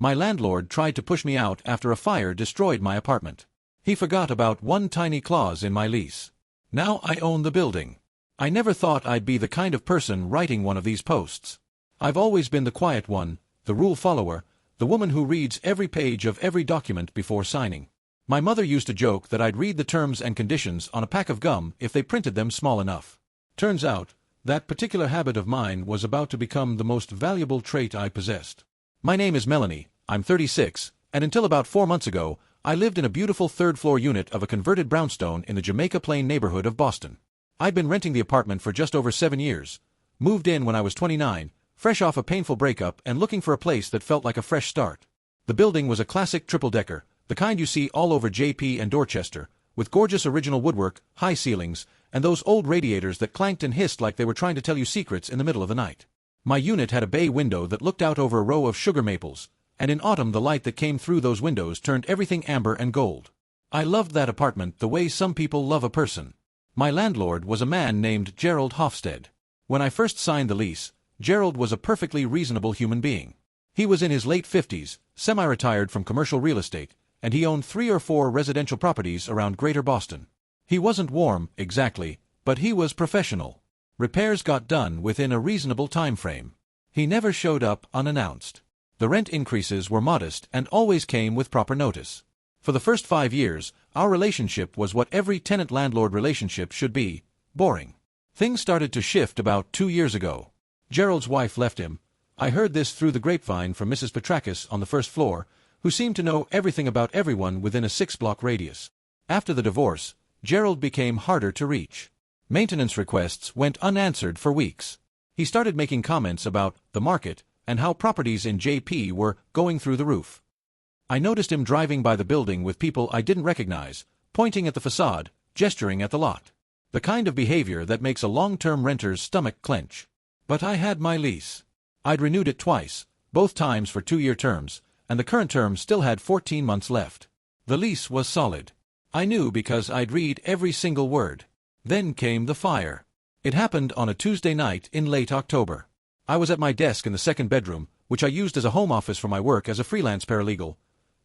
My landlord tried to push me out after a fire destroyed my apartment. He forgot about one tiny clause in my lease. Now I own the building. I never thought I'd be the kind of person writing one of these posts. I've always been the quiet one, the rule follower, the woman who reads every page of every document before signing. My mother used to joke that I'd read the terms and conditions on a pack of gum if they printed them small enough. Turns out, that particular habit of mine was about to become the most valuable trait I possessed. My name is Melanie, I'm 36, and until about 4 months ago, I lived in a beautiful third-floor unit of a converted brownstone in the Jamaica Plain neighborhood of Boston. I'd been renting the apartment for just over 7 years, moved in when I was 29, fresh off a painful breakup and looking for a place that felt like a fresh start. The building was a classic triple-decker, the kind you see all over JP and Dorchester, with gorgeous original woodwork, high ceilings, and those old radiators that clanked and hissed like they were trying to tell you secrets in the middle of the night. My unit had a bay window that looked out over a row of sugar maples, and in autumn the light that came through those windows turned everything amber and gold. I loved that apartment the way some people love a person. My landlord was a man named Gerald Hofstede. When I first signed the lease, Gerald was a perfectly reasonable human being. He was in his late 50s, semi-retired from commercial real estate, and he owned 3 or 4 residential properties around Greater Boston. He wasn't warm, exactly, but he was professional. Repairs got done within a reasonable time frame. He never showed up unannounced. The rent increases were modest and always came with proper notice. For the first 5 years, our relationship was what every tenant-landlord relationship should be: boring. Things started to shift about 2 years ago. Gerald's wife left him. I heard this through the grapevine from Mrs. Petrakis on the first floor, who seemed to know everything about everyone within a 6-block radius. After the divorce, Gerald became harder to reach. Maintenance requests went unanswered for weeks. He started making comments about the market and how properties in JP were going through the roof. I noticed him driving by the building with people I didn't recognize, pointing at the facade, gesturing at the lot. The kind of behavior that makes a long-term renter's stomach clench. But I had my lease. I'd renewed it twice, both times for 2-year terms, and the current term still had 14 months left. The lease was solid. I knew because I'd read every single word. Then came the fire. It happened on a Tuesday night in late October. I was at my desk in the second bedroom, which I used as a home office for my work as a freelance paralegal.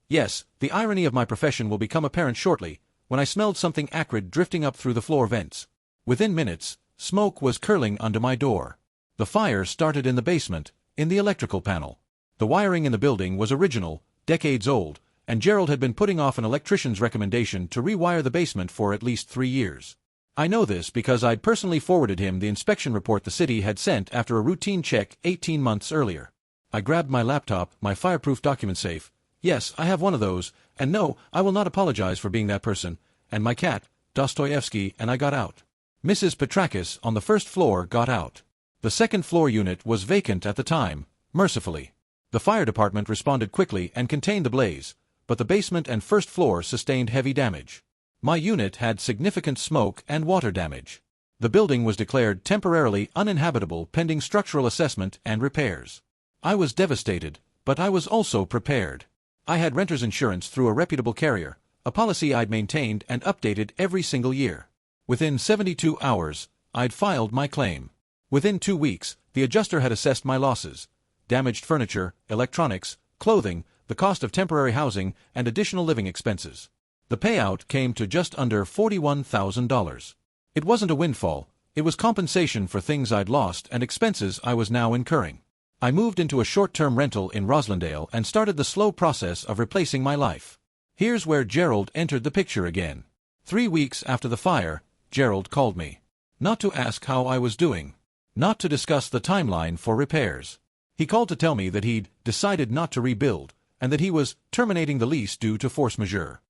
Yes, the irony of my profession will become apparent shortly, when I smelled something acrid drifting up through the floor vents. Within minutes, smoke was curling under my door. The fire started in the basement, in the electrical panel. The wiring in the building was original, decades old, and Gerald had been putting off an electrician's recommendation to rewire the basement for at least 3 years. I know this because I'd personally forwarded him the inspection report the city had sent after a routine check 18 months earlier. I grabbed my laptop, my fireproof document safe. Yes, I have one of those, and no, I will not apologize for being that person, and my cat, Dostoevsky, and I got out. Mrs. Petrakis on the first floor got out. The second-floor unit was vacant at the time, mercifully. The fire department responded quickly and contained the blaze, but the basement and first floor sustained heavy damage. My unit had significant smoke and water damage. The building was declared temporarily uninhabitable pending structural assessment and repairs. I was devastated, but I was also prepared. I had renter's insurance through a reputable carrier, a policy I'd maintained and updated every single year. Within 72 hours, I'd filed my claim. Within 2 weeks, the adjuster had assessed my losses: damaged furniture, electronics, clothing, the cost of temporary housing, and additional living expenses. The payout came to just under $41,000. It wasn't a windfall, it was compensation for things I'd lost and expenses I was now incurring. I moved into a short-term rental in Roslindale and started the slow process of replacing my life. Here's where Gerald entered the picture again. 3 weeks after the fire, Gerald called me. Not to ask how I was doing. Not to discuss the timeline for repairs. He called to tell me that he'd decided not to rebuild, and that he was terminating the lease due to force majeure.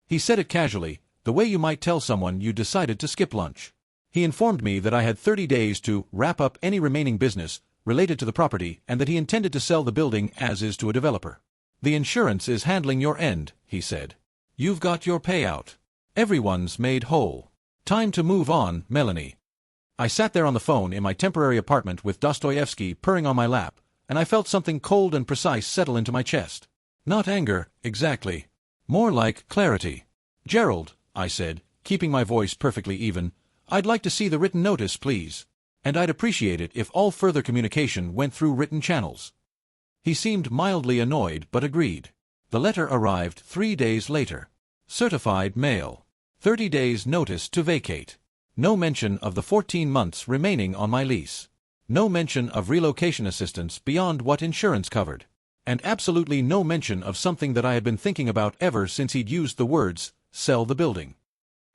He said it casually, the way you might tell someone you decided to skip lunch. He informed me that I had 30 days to wrap up any remaining business related to the property and that he intended to sell the building as is to a developer. The insurance is handling your end, he said. You've got your payout. Everyone's made whole. Time to move on, Melanie. I sat there on the phone in my temporary apartment with Dostoevsky purring on my lap, and I felt something cold and precise settle into my chest. Not anger, exactly. More like clarity. Gerald, I said, keeping my voice perfectly even, I'd like to see the written notice, please. And I'd appreciate it if all further communication went through written channels. He seemed mildly annoyed but agreed. The letter arrived 3 days later. Certified mail. 30 days notice to vacate. No mention of the 14 months remaining on my lease. No mention of relocation assistance beyond what insurance covered. And absolutely no mention of something that I had been thinking about ever since he'd used the words, sell the building.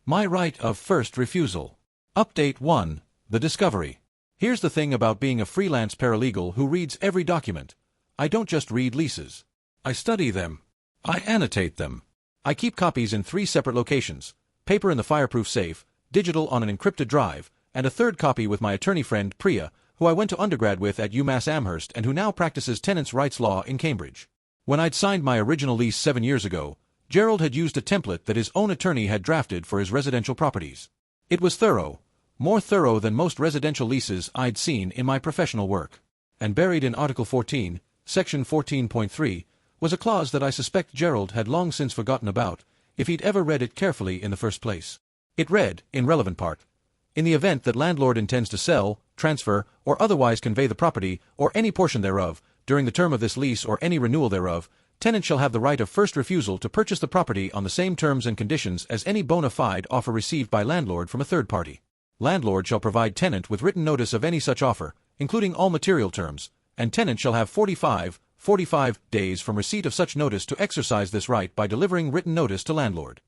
My right of first refusal. Update 1. The discovery. Here's the thing about being a freelance paralegal who reads every document. I don't just read leases. I study them. I annotate them. I keep copies in 3 separate locations, paper in the fireproof safe, digital on an encrypted drive, and a third copy with my attorney friend Priya, who I went to undergrad with at UMass Amherst and who now practices tenants' rights law in Cambridge. When I'd signed my original lease 7 years ago, Gerald had used a template that his own attorney had drafted for his residential properties. It was thorough, more thorough than most residential leases I'd seen in my professional work. And buried in Article 14, Section 14.3, was a clause that I suspect Gerald had long since forgotten about, if he'd ever read it carefully in the first place. It read, in relevant part, in the event that landlord intends to sell, transfer, or otherwise convey the property, or any portion thereof, during the term of this lease or any renewal thereof, tenant shall have the right of first refusal to purchase the property on the same terms and conditions as any bona fide offer received by landlord from a third party. Landlord shall provide tenant with written notice of any such offer, including all material terms, and tenant shall have 45 days from receipt of such notice to exercise this right by delivering written notice to landlord.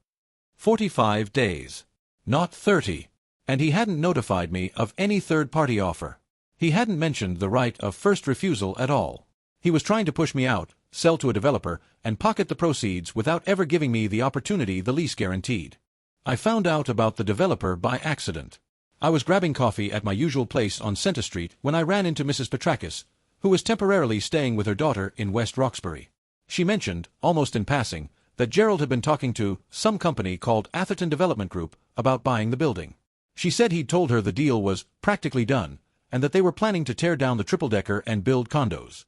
45 days. Not 30. And he hadn't notified me of any third-party offer. He hadn't mentioned the right of first refusal at all. He was trying to push me out, sell to a developer, and pocket the proceeds without ever giving me the opportunity the lease guaranteed. I found out about the developer by accident. I was grabbing coffee at my usual place on Center Street when I ran into Mrs. Petrakis, who was temporarily staying with her daughter in West Roxbury. She mentioned, almost in passing, that Gerald had been talking to some company called Atherton Development Group about buying the building. She said he'd told her the deal was practically done, and that they were planning to tear down the triple-decker and build condos.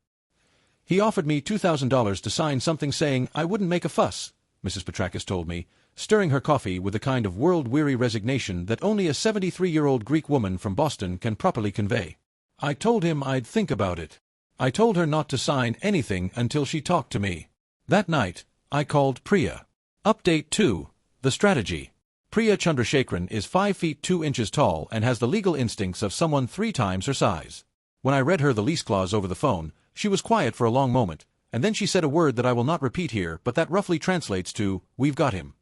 He offered me $2,000 to sign something saying I wouldn't make a fuss, Mrs. Petrakis told me, stirring her coffee with the kind of world-weary resignation that only a 73-year-old Greek woman from Boston can properly convey. I told him I'd think about it. I told her not to sign anything until she talked to me. That night, I called Priya. Update 2. The strategy. Priya Chandrasekharan is 5 feet 2 inches tall and has the legal instincts of someone 3 times her size. When I read her the lease clause over the phone, she was quiet for a long moment, and then she said a word that I will not repeat here but that roughly translates to, "We've got him."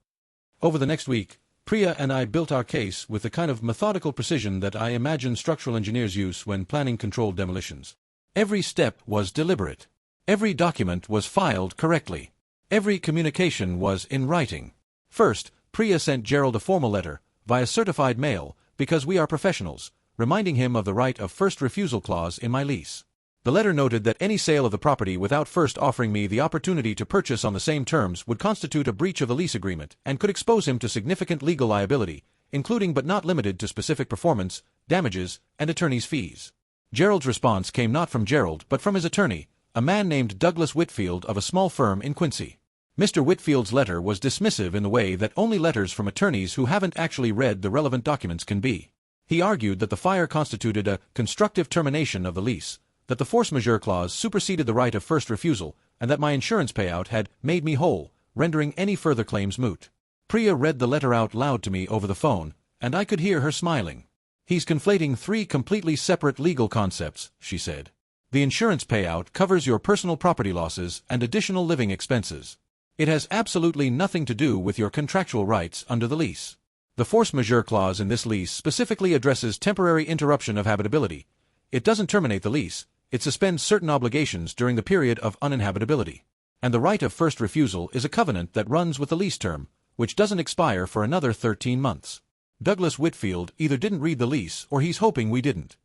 Over the next week, Priya and I built our case with the kind of methodical precision that I imagine structural engineers use when planning controlled demolitions. Every step was deliberate. Every document was filed correctly. Every communication was in writing. First, Priya sent Gerald a formal letter, via certified mail, because we are professionals, reminding him of the right of first refusal clause in my lease. The letter noted that any sale of the property without first offering me the opportunity to purchase on the same terms would constitute a breach of the lease agreement and could expose him to significant legal liability, including but not limited to specific performance, damages, and attorney's fees. Gerald's response came not from Gerald but from his attorney, a man named Douglas Whitfield of a small firm in Quincy. Mr. Whitfield's letter was dismissive in the way that only letters from attorneys who haven't actually read the relevant documents can be. He argued that the fire constituted a constructive termination of the lease, that the force majeure clause superseded the right of first refusal, and that my insurance payout had made me whole, rendering any further claims moot. Priya read the letter out loud to me over the phone, and I could hear her smiling. He's conflating 3 completely separate legal concepts, she said. The insurance payout covers your personal property losses and additional living expenses. It has absolutely nothing to do with your contractual rights under the lease. The force majeure clause in this lease specifically addresses temporary interruption of habitability. It doesn't terminate the lease, it suspends certain obligations during the period of uninhabitability. And the right of first refusal is a covenant that runs with the lease term, which doesn't expire for another 13 months. Douglas Whitfield either didn't read the lease or he's hoping we didn't.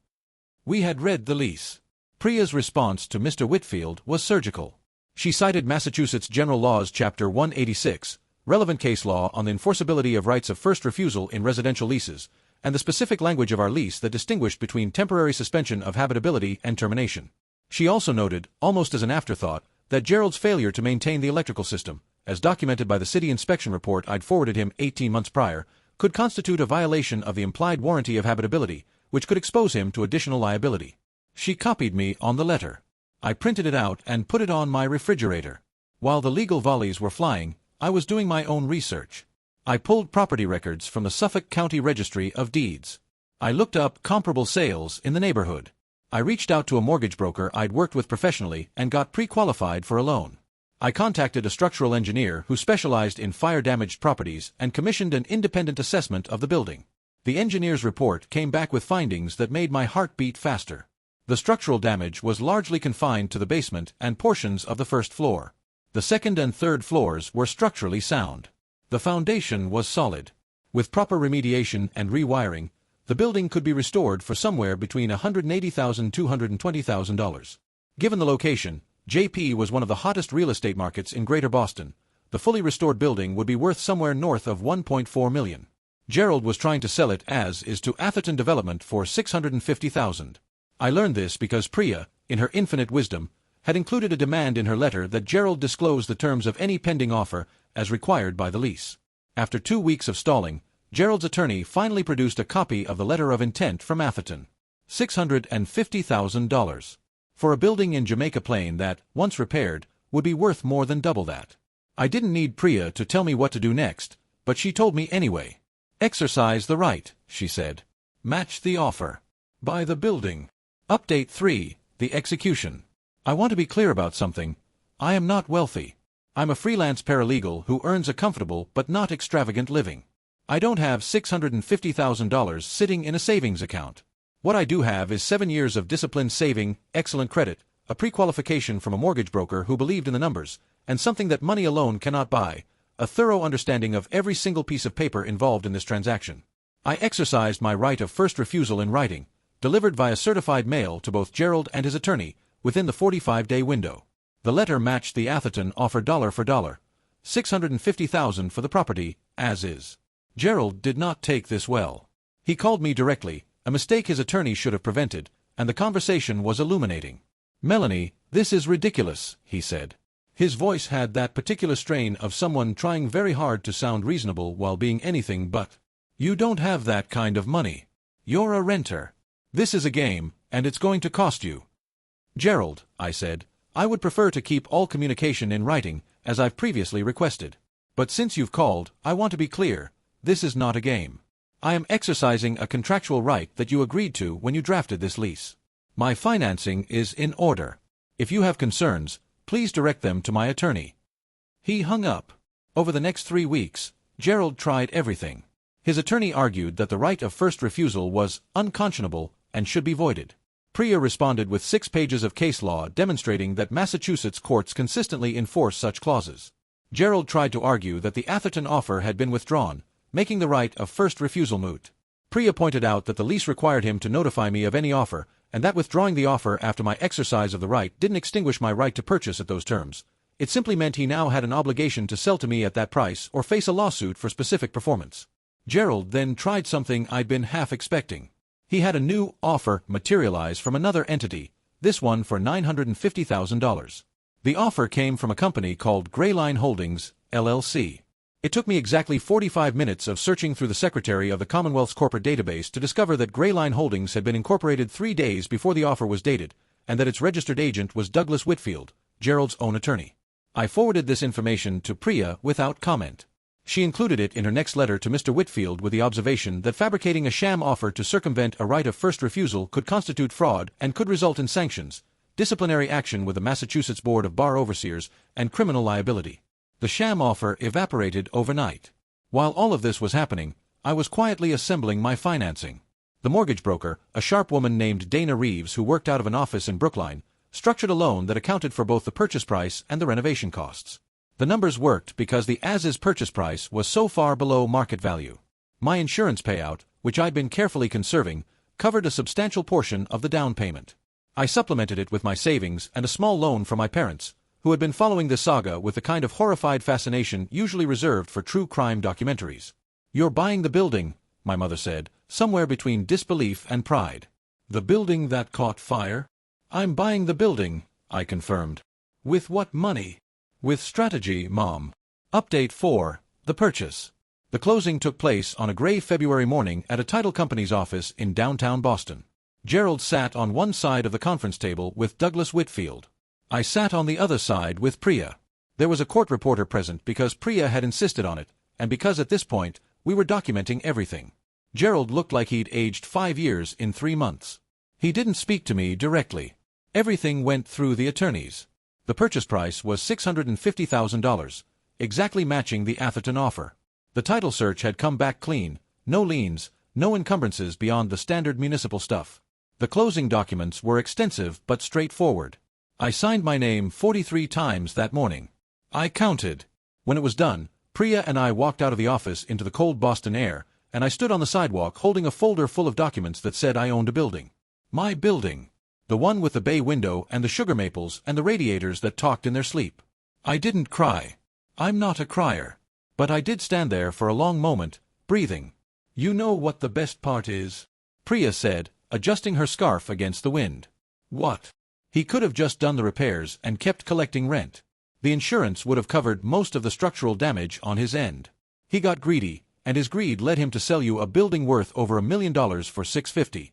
We had read the lease. Priya's response to Mr. Whitfield was surgical. She cited Massachusetts General Laws Chapter 186, relevant case law on the enforceability of rights of first refusal in residential leases, and the specific language of our lease that distinguished between temporary suspension of habitability and termination. She also noted, almost as an afterthought, that Gerald's failure to maintain the electrical system, as documented by the city inspection report I'd forwarded him 18 months prior, could constitute a violation of the implied warranty of habitability, which could expose him to additional liability. She copied me on the letter. I printed it out and put it on my refrigerator. While the legal volleys were flying, I was doing my own research. I pulled property records from the Suffolk County Registry of Deeds. I looked up comparable sales in the neighborhood. I reached out to a mortgage broker I'd worked with professionally and got pre-qualified for a loan. I contacted a structural engineer who specialized in fire-damaged properties and commissioned an independent assessment of the building. The engineer's report came back with findings that made my heart beat faster. The structural damage was largely confined to the basement and portions of the first floor. The second and third floors were structurally sound. The foundation was solid. With proper remediation and rewiring, the building could be restored for somewhere between $180,000 and $220,000. Given the location, JP was one of the hottest real estate markets in Greater Boston. The fully restored building would be worth somewhere north of $1.4 million. Gerald was trying to sell it as is to Atherton Development for $650,000. I learned this because Priya, in her infinite wisdom, had included a demand in her letter that Gerald disclose the terms of any pending offer as required by the lease. After 2 weeks of stalling, Gerald's attorney finally produced a copy of the letter of intent from Atherton. $650,000. For a building in Jamaica Plain that, once repaired, would be worth more than double that. I didn't need Priya to tell me what to do next, but she told me anyway. Exercise the right, she said. Match the offer. Buy the building. Update 3, the execution. I want to be clear about something. I am not wealthy. I'm a freelance paralegal who earns a comfortable but not extravagant living. I don't have $650,000 sitting in a savings account. What I do have is 7 years of disciplined saving, excellent credit, a pre-qualification from a mortgage broker who believed in the numbers, and something that money alone cannot buy, a thorough understanding of every single piece of paper involved in this transaction. I exercised my right of first refusal in writing, delivered via certified mail to both Gerald and his attorney, within the 45-day window. The letter matched the Atherton offer dollar for dollar, $650,000 for the property, as is. Gerald did not take this well. He called me directly, a mistake his attorney should have prevented, and the conversation was illuminating. "Melanie, this is ridiculous," he said. His voice had that particular strain of someone trying very hard to sound reasonable while being anything but. "You don't have that kind of money. You're a renter. This is a game, and it's going to cost you." "Gerald," I said, "I would prefer to keep all communication in writing, as I've previously requested. But since you've called, I want to be clear. This is not a game. I am exercising a contractual right that you agreed to when you drafted this lease. My financing is in order. If you have concerns, please direct them to my attorney." He hung up. Over the next 3 weeks, Gerald tried everything. His attorney argued that the right of first refusal was unconscionable and should be voided. Priya responded with 6 pages of case law demonstrating that Massachusetts courts consistently enforce such clauses. Gerald tried to argue that the Atherton offer had been withdrawn, making the right of first refusal moot. Priya pointed out that the lease required him to notify me of any offer, and that withdrawing the offer after my exercise of the right didn't extinguish my right to purchase at those terms. It simply meant he now had an obligation to sell to me at that price or face a lawsuit for specific performance. Gerald then tried something I'd been half expecting. He had a new offer materialize from another entity, this one for $950,000. The offer came from a company called Grayline Holdings, LLC. It took me exactly 45 minutes of searching through the Secretary of the Commonwealth's corporate database to discover that Grayline Holdings had been incorporated 3 days before the offer was dated, and that its registered agent was Douglas Whitfield, Gerald's own attorney. I forwarded this information to Priya without comment. She included it in her next letter to Mr. Whitfield with the observation that fabricating a sham offer to circumvent a right of first refusal could constitute fraud and could result in sanctions, disciplinary action with the Massachusetts Board of Bar Overseers, and criminal liability. The sham offer evaporated overnight. While all of this was happening, I was quietly assembling my financing. The mortgage broker, a sharp woman named Dana Reeves who worked out of an office in Brookline, structured a loan that accounted for both the purchase price and the renovation costs. The numbers worked because the as-is purchase price was so far below market value. My insurance payout, which I'd been carefully conserving, covered a substantial portion of the down payment. I supplemented it with my savings and a small loan from my parents, who had been following this saga with the kind of horrified fascination usually reserved for true crime documentaries. "You're buying the building," my mother said, somewhere between disbelief and pride. "The building that caught fire?" "I'm buying the building," I confirmed. "With what money?" "With strategy, Mom." Update 4, the purchase. The closing took place on a gray February morning at a title company's office in downtown Boston. Gerald sat on one side of the conference table with Douglas Whitfield. I sat on the other side with Priya. There was a court reporter present because Priya had insisted on it, and because at this point, we were documenting everything. Gerald looked like he'd aged 5 years in 3 months. He didn't speak to me directly. Everything went through the attorneys. The purchase price was $650,000, exactly matching the Atherton offer. The title search had come back clean, no liens, no encumbrances beyond the standard municipal stuff. The closing documents were extensive but straightforward. I signed my name 43 times that morning. I counted. When it was done, Priya and I walked out of the office into the cold Boston air, and I stood on the sidewalk holding a folder full of documents that said I owned a building. My building. The one with the bay window and the sugar maples and the radiators that talked in their sleep. I didn't cry. I'm not a crier. But I did stand there for a long moment, breathing. You know what the best part is? Priya said, adjusting her scarf against the wind. What? He could have just done the repairs and kept collecting rent. The insurance would have covered most of the structural damage on his end. He got greedy, and his greed led him to sell you a building worth over $1 million for $650.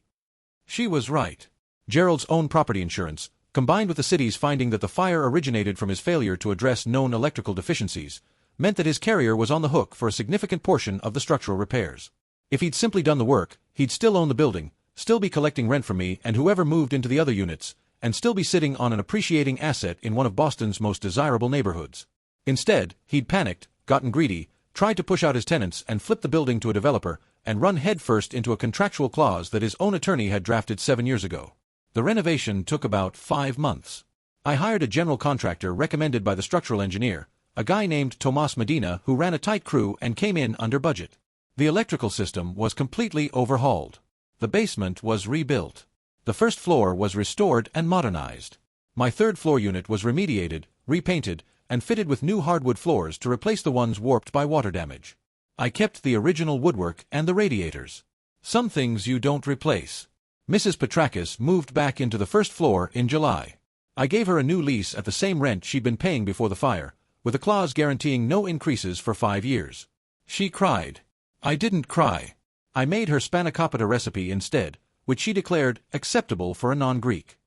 She was right. Gerald's own property insurance, combined with the city's finding that the fire originated from his failure to address known electrical deficiencies, meant that his carrier was on the hook for a significant portion of the structural repairs. If he'd simply done the work, he'd still own the building, still be collecting rent from me and whoever moved into the other units, and still be sitting on an appreciating asset in one of Boston's most desirable neighborhoods. Instead, he'd panicked, gotten greedy, tried to push out his tenants and flip the building to a developer, and run headfirst into a contractual clause that his own attorney had drafted 7 years ago. The renovation took about 5 months. I hired a general contractor recommended by the structural engineer, a guy named Tomas Medina who ran a tight crew and came in under budget. The electrical system was completely overhauled. The basement was rebuilt. The first floor was restored and modernized. My third floor unit was remediated, repainted, and fitted with new hardwood floors to replace the ones warped by water damage. I kept the original woodwork and the radiators. Some things you don't replace. Mrs. Petrakis moved back into the first floor in July. I gave her a new lease at the same rent she'd been paying before the fire, with a clause guaranteeing no increases for 5 years. She cried. I didn't cry. I made her spanakopita recipe instead, which she declared acceptable for a non-Greek.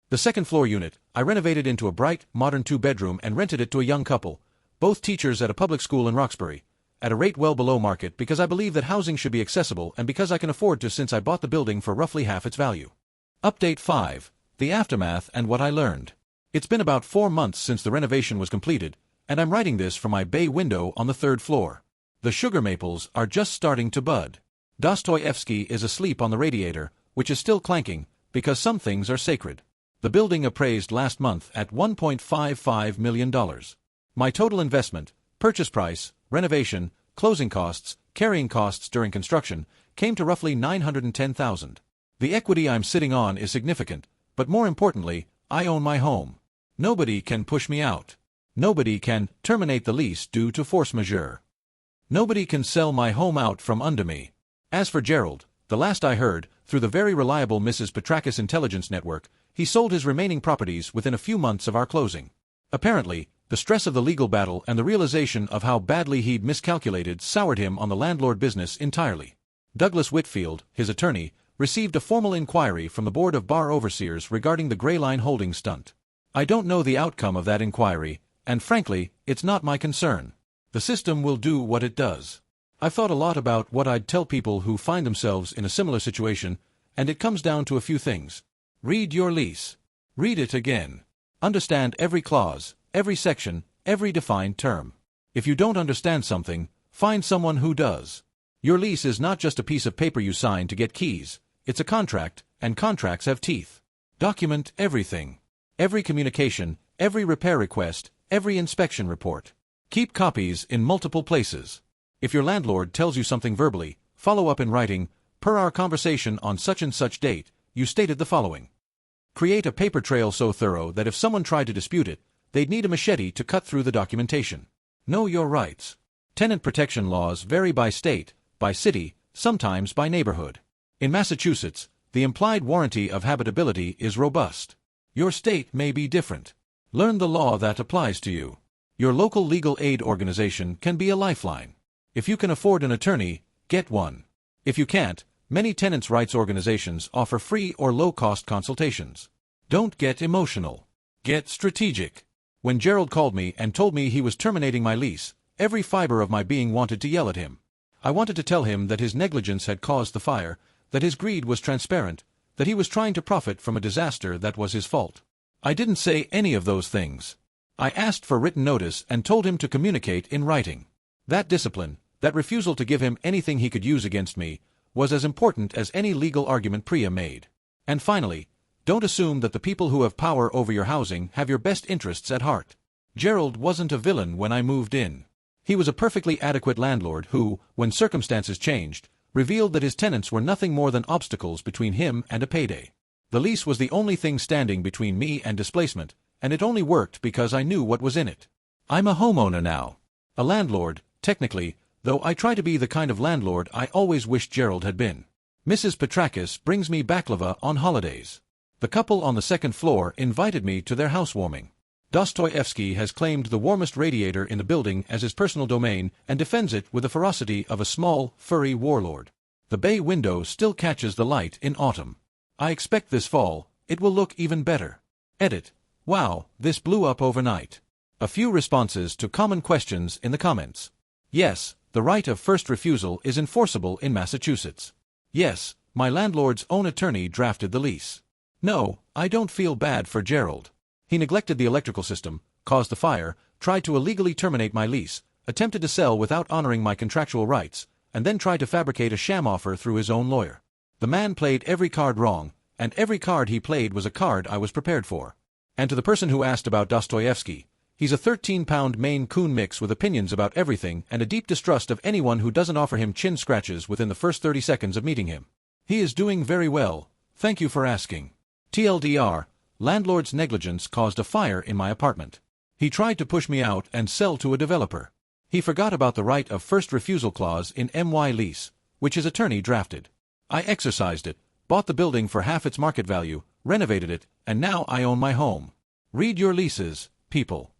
The second floor unit, I renovated into a bright, modern 2-bedroom and rented it to a young couple, both teachers at a public school in Roxbury, at a rate well below market because I believe that housing should be accessible and because I can afford to since I bought the building for roughly half its value. Update 5. The aftermath and what I learned. It's been about 4 months since the renovation was completed, and I'm writing this from my bay window on the 3rd floor. The sugar maples are just starting to bud. Dostoevsky is asleep on the radiator, which is still clanking, because some things are sacred. The building appraised last month at $1.55 million. My total investment, purchase price, renovation, closing costs, carrying costs during construction, came to roughly $910,000. The equity I'm sitting on is significant, but more importantly, I own my home. Nobody can push me out. Nobody can terminate the lease due to force majeure. Nobody can sell my home out from under me. As for Gerald, the last I heard, through the very reliable Mrs. Petrakis intelligence network, he sold his remaining properties within a few months of our closing. Apparently, the stress of the legal battle and the realization of how badly he'd miscalculated soured him on the landlord business entirely. Douglas Whitfield, his attorney, received a formal inquiry from the Board of Bar Overseers regarding the Gray Line Holdings stunt. I don't know the outcome of that inquiry, and frankly, it's not my concern. The system will do what it does. I've thought a lot about what I'd tell people who find themselves in a similar situation, and it comes down to a few things. Read your lease. Read it again. Understand every clause, every section, every defined term. If you don't understand something, find someone who does. Your lease is not just a piece of paper you sign to get keys. It's a contract, and contracts have teeth. Document everything. Every communication, every repair request, every inspection report. Keep copies in multiple places. If your landlord tells you something verbally, follow up in writing. Per our conversation on such and such date, you stated the following. Create a paper trail so thorough that if someone tried to dispute it, they'd need a machete to cut through the documentation. Know your rights. Tenant protection laws vary by state, by city, sometimes by neighborhood. In Massachusetts, the implied warranty of habitability is robust. Your state may be different. Learn the law that applies to you. Your local legal aid organization can be a lifeline. If you can afford an attorney, get one. If you can't, many tenants' rights organizations offer free or low-cost consultations. Don't get emotional. Get strategic. When Gerald called me and told me he was terminating my lease, every fiber of my being wanted to yell at him. I wanted to tell him that his negligence had caused the fire, that his greed was transparent, that he was trying to profit from a disaster that was his fault. I didn't say any of those things. I asked for written notice and told him to communicate in writing. That discipline, that refusal to give him anything he could use against me, was as important as any legal argument Priya made. And finally, don't assume that the people who have power over your housing have your best interests at heart. Gerald wasn't a villain when I moved in. He was a perfectly adequate landlord who, when circumstances changed, revealed that his tenants were nothing more than obstacles between him and a payday. The lease was the only thing standing between me and displacement, and it only worked because I knew what was in it. I'm a homeowner now. A landlord, technically, though I try to be the kind of landlord I always wished Gerald had been. Mrs. Petrakis brings me baklava on holidays. The couple on the second floor invited me to their housewarming. Dostoevsky has claimed the warmest radiator in the building as his personal domain and defends it with the ferocity of a small, furry warlord. The bay window still catches the light in autumn. I expect this fall, it will look even better. Edit. Wow, this blew up overnight. A few responses to common questions in the comments. Yes, the right of first refusal is enforceable in Massachusetts. Yes, my landlord's own attorney drafted the lease. No, I don't feel bad for Gerald. He neglected the electrical system, caused the fire, tried to illegally terminate my lease, attempted to sell without honoring my contractual rights, and then tried to fabricate a sham offer through his own lawyer. The man played every card wrong, and every card he played was a card I was prepared for. And to the person who asked about Dostoevsky, he's a 13-pound Maine Coon mix with opinions about everything and a deep distrust of anyone who doesn't offer him chin scratches within the first 30 seconds of meeting him. He is doing very well, thank you for asking. TLDR, landlord's negligence caused a fire in my apartment. He tried to push me out and sell to a developer. He forgot about the right of first refusal clause in MY lease, which his attorney drafted. I exercised it, bought the building for half its market value, renovated it, and now I own my home. Read your leases, people.